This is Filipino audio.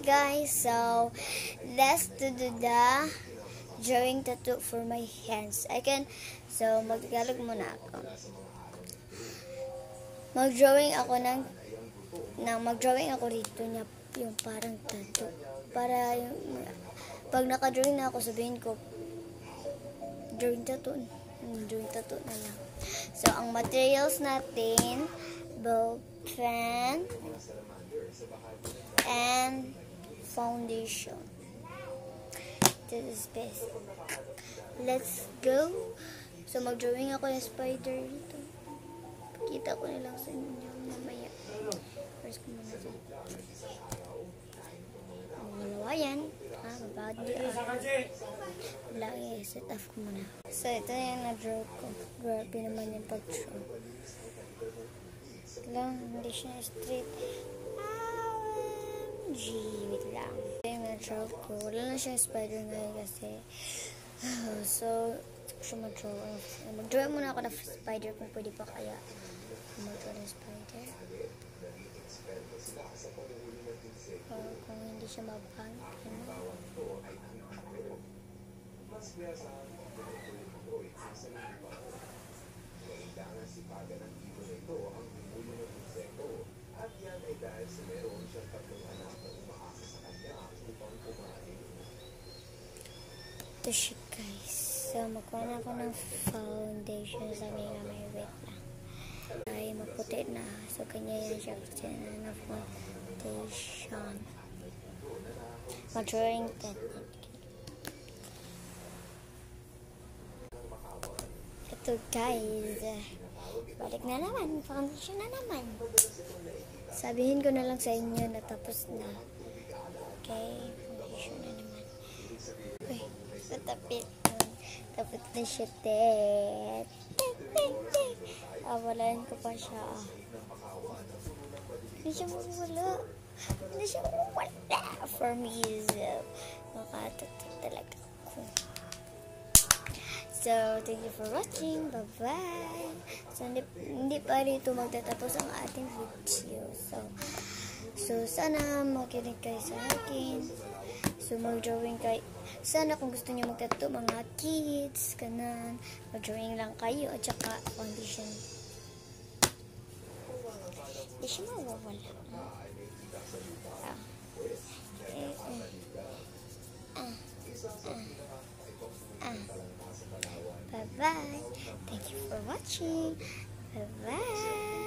guys, so let's do the drawing tattoo for my hands. So magtagalog muna ako. Mag-drawing ako rito niya yung parang tattoo. Para yung, pag naka-drawing na ako, sabihin ko, drawing tattoo na lang. So, ang materials natin, ball pen, and foundation. This is basic. Let's go. So, mag-drawing ako ng spider dito. Pakita ko na lang sa inyo mamaya. First ko muna ito. Ang malawa yan. Mabawad niyo. Lagi, set off ko muna. So, ito na yung na-draw ko. Grabe naman yung pag-draw. Hindi siya straight. Wait lang. Ito yung na-draw ko. Wala na siya spider ngayon kasi. So, siya mag-draw. Mag-draw muna ako ng spider kung pwede pa kaya. Mag-draw ng spider. Kung hindi siya mabang. Ito siya guys. So, magkuha na ako ng foundation. Sabi nga may wet lang. Ay, maputi na. So, kanya yan siya kasi na foundation. Mag-drawing technique. Ito guys. Balik na naman. Foundation na naman. Sabihin ko na lang sa inyo na tapos na. Okay. Foundation na naman. Uy. Tapit na siya, tet. Awalan ko pa siya. Hindi siya mawala. For me, makatatot talaga ako. So, thank you for watching. Bye-bye. So, hindi pa rito magtatapos ang ating video. So sana makinig kayo sa akin. So, mag-drawing kayo. Sana kung gusto niyo magtattoo mga kids, kanan, mag-drawing lang kayo at saka foundation. Hindi siya mawawala. Bye-bye. Thank you for watching. Bye-bye.